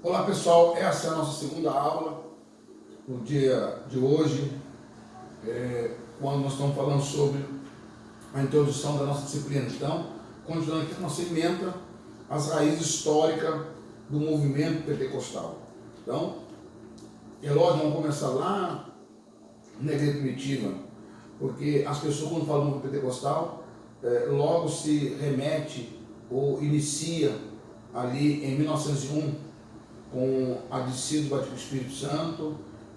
Olá pessoal, essa é a nossa segunda aula no dia de hoje, quando nós estamos falando sobre a introdução da nossa disciplina. Então, continuando aqui a nossa ementa, as raízes históricas do movimento pentecostal. Então, é lógico, vamos começar lá na igreja primitiva, porque as pessoas quando falam movimento pentecostal, logo se remete ou inicia ali em 1901, com a descida do batismo do Espírito Santo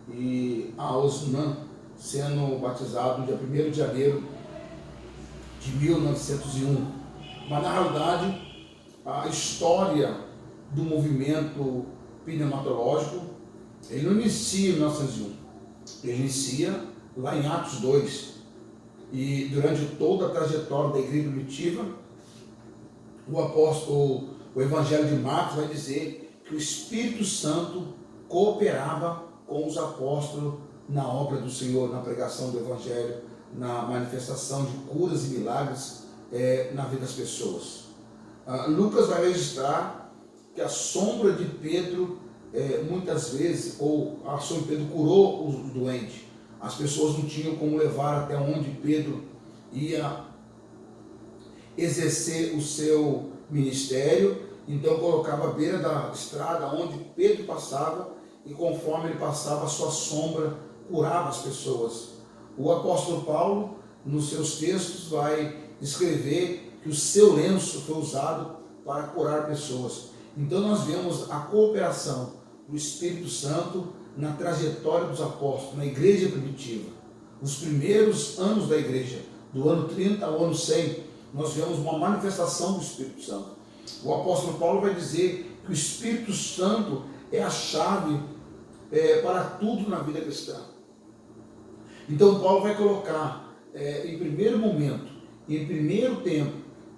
e a Osman sendo batizado no dia 1º de janeiro de 1901. Mas na realidade, a história do movimento pneumatológico, ele não inicia em 1901, ele inicia lá em Atos 2. E durante toda a trajetória da igreja primitiva, o Evangelho de Marcos vai dizer que o Espírito Santo cooperava com os apóstolos na obra do Senhor, na pregação do Evangelho, na manifestação de curas e milagres na vida das pessoas. Lucas vai registrar que a sombra de Pedro, muitas vezes, ou a sombra de Pedro curou os doentes. As pessoas não tinham como levar até onde Pedro ia exercer o seu ministério, então colocava à beira da estrada onde Pedro passava, e conforme ele passava, a sua sombra curava as pessoas. O apóstolo Paulo, nos seus textos, vai escrever que o seu lenço foi usado para curar pessoas. Então nós vemos a cooperação do Espírito Santo na trajetória dos apóstolos, na igreja primitiva. Nos primeiros anos da igreja, do ano 30 ao ano 100, nós vemos uma manifestação do Espírito Santo. O apóstolo Paulo vai dizer que o Espírito Santo é a chave para tudo na vida cristã. Então Paulo vai colocar em primeiro momento, em primeiro tempo,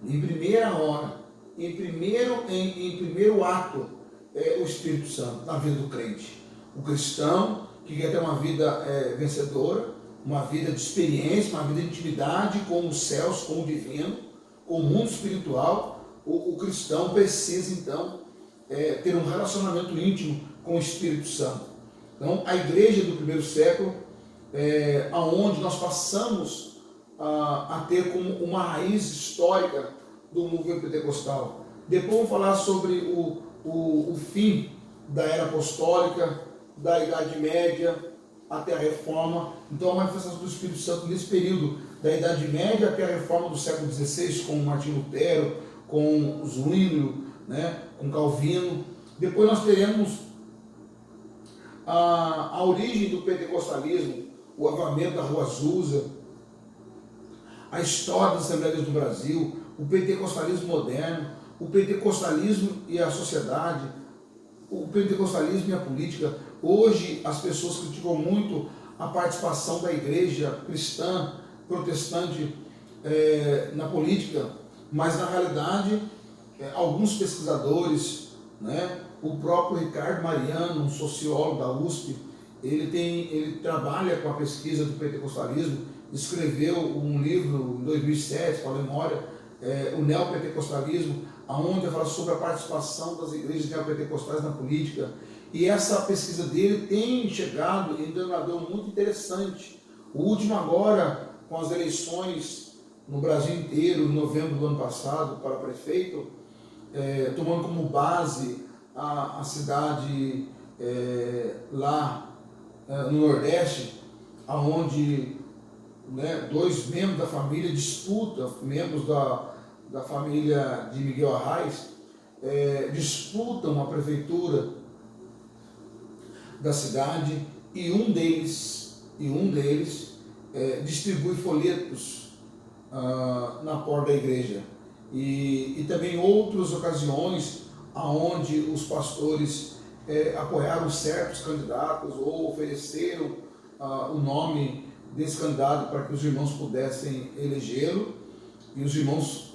em primeira hora, em primeiro ato, o Espírito Santo na vida do crente. O cristão que quer ter uma vida vencedora, uma vida de experiência, uma vida de intimidade com os céus, com o divino, com o mundo espiritual. O cristão precisa, então, ter um relacionamento íntimo com o Espírito Santo. Então, a igreja do primeiro século, aonde nós passamos a ter como uma raiz histórica do movimento pentecostal. Depois vamos falar sobre o fim da era apostólica, da Idade Média até a Reforma. Então, a manifestação do Espírito Santo nesse período da Idade Média até a Reforma do século XVI, com Martinho Lutero, com Zwinglio, com Calvino. Depois nós teremos a origem do pentecostalismo, o avivamento da Rua Azusa, a história das Assembleias do Brasil, o pentecostalismo moderno, o pentecostalismo e a sociedade, o pentecostalismo e a política. Hoje as pessoas criticam muito a participação da igreja cristã, protestante na política, mas na realidade alguns pesquisadores, o próprio Ricardo Mariano, um sociólogo da USP, ele trabalha com a pesquisa do pentecostalismo, escreveu um livro em 2007, com a memória, o neopentecostalismo, onde ele fala sobre a participação das igrejas neopentecostais na política. E essa pesquisa dele tem chegado em um denominador muito interessante. O último agora, com as eleições no Brasil inteiro, em novembro do ano passado, para prefeito, tomando como base a cidade lá no Nordeste, onde dois membros da família disputam, membros da família de Miguel Arraes, disputam a prefeitura da cidade, e um deles distribui folhetos na porta da igreja. E também outras ocasiões onde os pastores apoiaram certos candidatos ou ofereceram o nome desse candidato para que os irmãos pudessem elegê-lo, e os irmãos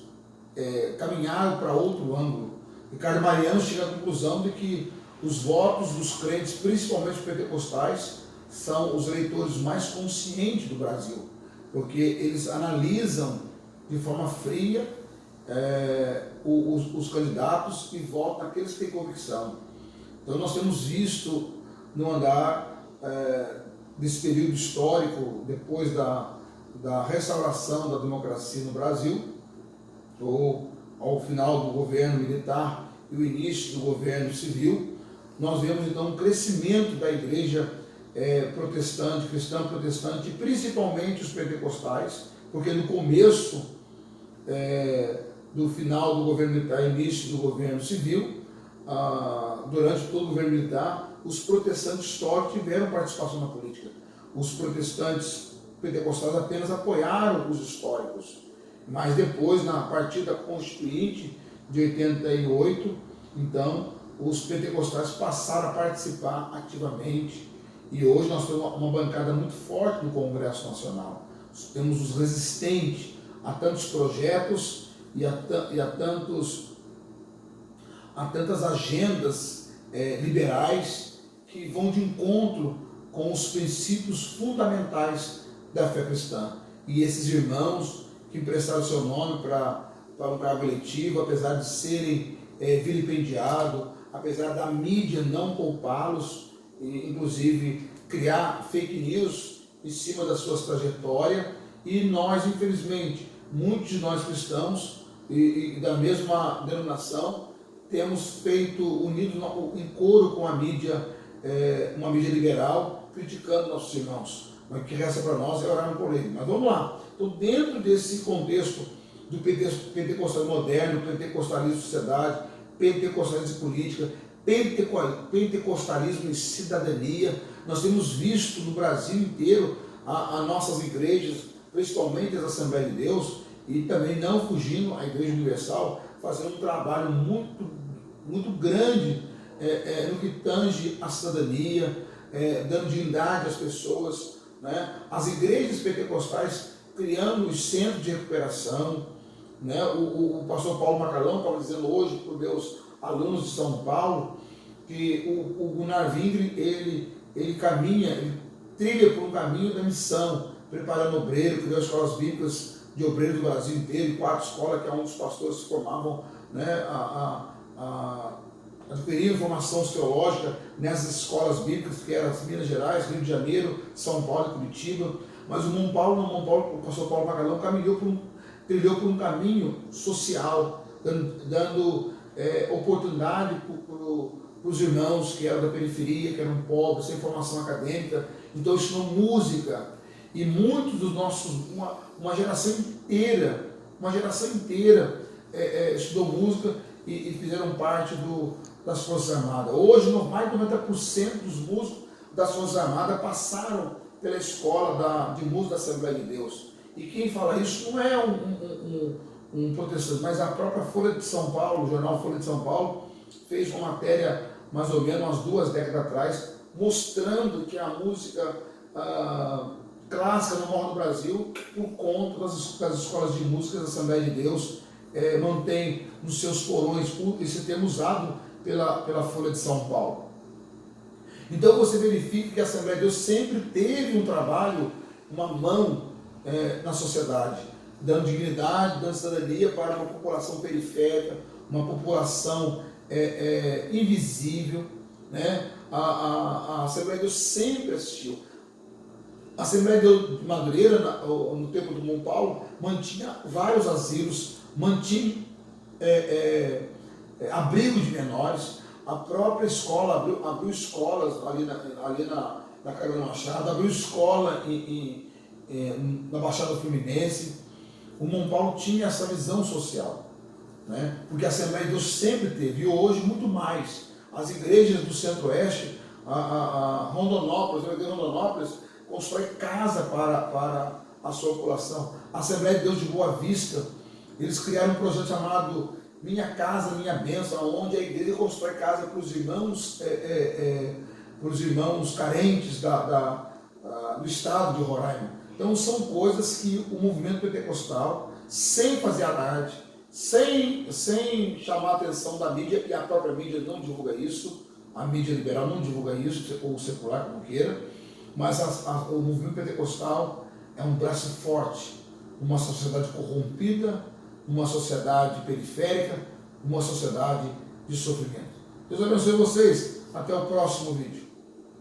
caminharam para outro ângulo. Ricardo Mariano chega à conclusão de que os votos dos crentes, principalmente pentecostais, são os eleitores mais conscientes do Brasil, porque eles analisam de forma fria os candidatos e votam naqueles que têm convicção. Então nós temos visto no andar desse período histórico, depois da restauração da democracia no Brasil, ou ao final do governo militar e o início do governo civil, nós vemos então um crescimento da igreja protestante, cristã protestante, principalmente os pentecostais, porque no começo do final do governo militar e início do governo civil, durante todo o governo militar, os protestantes históricos tiveram participação na política. Os protestantes pentecostais apenas apoiaram os históricos, mas depois, na partida constituinte de 88, então, os pentecostais passaram a participar ativamente, e hoje nós temos uma bancada muito forte no Congresso Nacional. Temos os resistentes a tantos projetos e a tantas agendas liberais que vão de encontro com os princípios fundamentais da fé cristã. E esses irmãos que emprestaram seu nome para um cargo eletivo, apesar de serem vilipendiados, apesar da mídia não poupá-los, inclusive criar fake news em cima das suas trajetórias, e nós, infelizmente, muitos de nós cristãos e da mesma denominação, temos feito, unido em coro com a mídia, uma mídia liberal, criticando nossos irmãos. Mas o que resta para nós é orar por ele. Mas vamos lá. Então, dentro desse contexto do pentecostalismo moderno, pentecostalismo em sociedade, pentecostalismo em política, pentecostalismo em cidadania, nós temos visto no Brasil inteiro as nossas igrejas, principalmente as Assembleias de Deus, e também não fugindo a Igreja Universal, fazendo um trabalho muito grande no que tange a cidadania, dando dignidade às pessoas, né? As igrejas pentecostais criando os centros de recuperação, né? O pastor Paulo Macalão estava dizendo hoje para os meus alunos de São Paulo que o Gunnar Vingre, ele caminha, ele trilha por um caminho da missão, preparando obreiro, criou escolas bíblicas de obreiro do Brasil inteiro, 4 escolas que é onde os pastores se formavam, né, adquiriam formação teológica nessas escolas bíblicas, que eram as Minas Gerais, Rio de Janeiro, São Paulo e Curitiba. Mas o pastor Paulo Magalhães trilhou por um caminho social, dando oportunidade para os irmãos que eram da periferia, que eram pobres, sem formação acadêmica. Então ensinou música, e muitos dos nossos, uma geração inteira estudou música e fizeram parte das Forças Armadas. Hoje, mais de 90% dos músicos das Forças Armadas passaram pela escola de música da Assembleia de Deus. E quem fala isso não é um protestante, mas a própria Folha de São Paulo, o jornal Folha de São Paulo, fez uma matéria mais ou menos umas 2 décadas atrás, mostrando que a música clássica não morre no Brasil por conta das escolas de música da Assembleia de Deus, mantém nos seus porões esse termo usado pela Folha de São Paulo. Então você verifica que a Assembleia de Deus sempre teve um trabalho, uma mão na sociedade, dando dignidade, dando cidadania para uma população periférica, uma população invisível, né? A Assembleia de Deus sempre assistiu. A Assembleia de Deus de Madureira, no tempo do Mão Paulo, mantinha vários asilos, mantinha abrigo de menores. A própria escola abriu escolas ali na Carolina Machado, abriu escola na Baixada Fluminense. O Mão Paulo tinha essa visão social, né? Porque a Assembleia de Deus sempre teve, e hoje muito mais. As igrejas do Centro-Oeste, a Rondonópolis, a igreja de Rondonópolis, constrói casa para a sua população. A Assembleia de Deus de Boa Vista, eles criaram um projeto chamado Minha Casa, Minha Bênção, onde a igreja constrói casa para os irmãos carentes do estado de Roraima. Então são coisas que o movimento pentecostal, sem fazer alarde, sem chamar a atenção da mídia, e a própria mídia não divulga isso, a mídia liberal não divulga isso, ou secular, como queira, mas o movimento pentecostal é um braço forte, uma sociedade corrompida, uma sociedade periférica, uma sociedade de sofrimento. Deus abençoe vocês. Até o próximo vídeo.